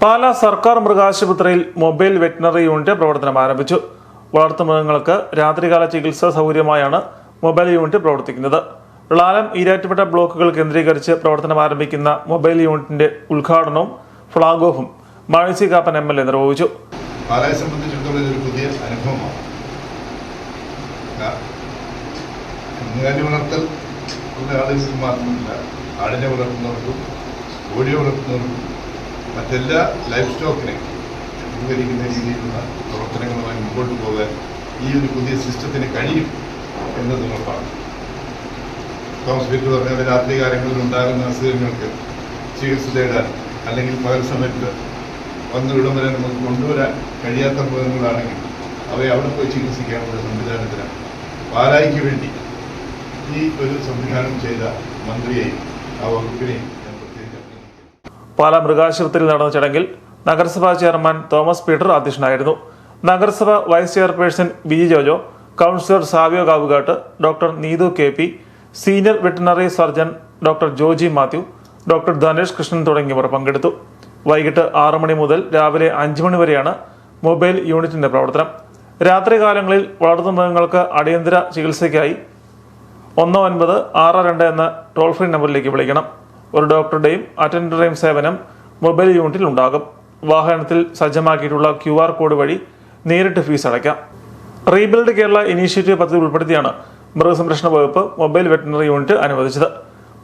പാലാ സർക്കാർ മൃഗാശുപത്രിയിൽ mobile veterinary unit പ്രവർത്തനം ആരംഭിച്ചു. വളർത്തുമൃഗങ്ങൾക്ക് രാത്രികാല ചികിത്സാ സൗകര്യമായാണ് മൊബൈൽ യൂണിറ്റ് പ്രവർത്തിക്കുന്നത്. ളാലം, ഈരാറ്റുപേട്ട ബ്ലോക്കുകൾ കേന്ദ്രീകരിച്ച് പ്രവർത്തനം ആരംഭിക്കുന്ന മൊബൈൽ യൂണിറ്റിന്റെ ഉദ്ഘാടനവും ഫ്ളാഗ് ഓഫും മാണി കാപ്പൻ MLA നിർവഹിച്ചു. പാലായെ സംബന്ധിച്ചിടത്തോളം ഇതൊരു പുതിയ അനുഭവമാണ്. കന്നുകാലി വളർത്തൽ ആളുകൾക്ക് മാത്രമല്ല, ആടിനെ വളർത്തുന്നവർക്കും കോഴിയെ വളർത്തുന്നവർക്കും മറ്റെല്ലാ ലൈഫ് സ്റ്റോക്കിനെ ഉപകരിക്കുന്ന രീതിയിലുള്ള പ്രവർത്തനങ്ങളുമായി മുമ്പോട്ട് പോകാൻ ഈ ഒരു പുതിയ സിസ്റ്റത്തിന് കഴിയും എന്നത് ഉറപ്പാണ്. തോമസ് പീറ്റർ പറഞ്ഞ രാത്രികാലങ്ങളിൽ ഉണ്ടാകുന്ന അസുഖങ്ങൾക്ക് ചികിത്സ തേടാൻ അല്ലെങ്കിൽ പകൽ സമയത്ത് വന്നിടം വരെ നമുക്ക് കൊണ്ടുവരാൻ കഴിയാത്ത മൃഗങ്ങളാണെങ്കിൽ അവയെ അവിടെ പോയി ചികിത്സിക്കാനുള്ള സംവിധാനത്തിനാണ് പാലായ്ക്ക് വേണ്ടി ഈ ഒരു സംവിധാനം ചെയ്ത മന്ത്രിയെയും ആ വകുപ്പിനെയും ഞാൻ പ്രത്യേകിച്ച് അഭിനന്ദിക്കുന്നു. പാലാ മൃഗാശുപത്രിയിൽ നടന്ന ചടങ്ങിൽ നഗരസഭാ ചെയർമാൻ തോമസ് പീറ്റർ അധ്യക്ഷനായിരുന്നു. നഗരസഭ vice chairperson B Jojo, councillor Savio Kavukattu, doctor Neethu KP, senior veterinary surgeon doctor Joji Mathew, doctor Dhanesh Krishnan തുടങ്ങിയവർ പങ്കെടുത്തു. വൈകിട്ട് 6 മണി മുതൽ രാവിലെ 5 മണി വരെയാണ് മൊബൈൽ യൂണിറ്റിന്റെ പ്രവർത്തനം. രാത്രികാലങ്ങളിൽ വളർത്തുമൃഗങ്ങൾക്ക് അടിയന്തര ചികിത്സയ്ക്കായി 1962 എന്ന ടോൾ ഫ്രീ നമ്പറിലേക്ക് വിളിക്കണം. ഒരു ഡോക്ടറുടെയും അറ്റൻഡറുടെയും സേവനം മൊബൈൽ യൂണിറ്റിൽ ഉണ്ടാകും. വാഹനത്തിൽ സജ്ജമാക്കിയിട്ടുള്ള QR കോഡ് വഴി നേരിട്ട് ഫീസ് അടയ്ക്കാം. റീബിൽഡ് കേരള ഇനീഷ്യേറ്റീവ് പദ്ധതി ഉൾപ്പെടുത്തിയാണ് മൃഗസംരക്ഷണ വകുപ്പ് മൊബൈൽ വെറ്റിനറി യൂണിറ്റ് അനുവദിച്ചത്.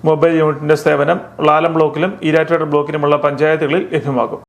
മൊബൈൽ യൂണിറ്റിന്റെ സേവനം ളാലം ബ്ലോക്കിലും ഈരാറ്റുപേട്ട ബ്ലോക്കിലുമുള്ള പഞ്ചായത്തുകളിൽ ലഭ്യമാകും.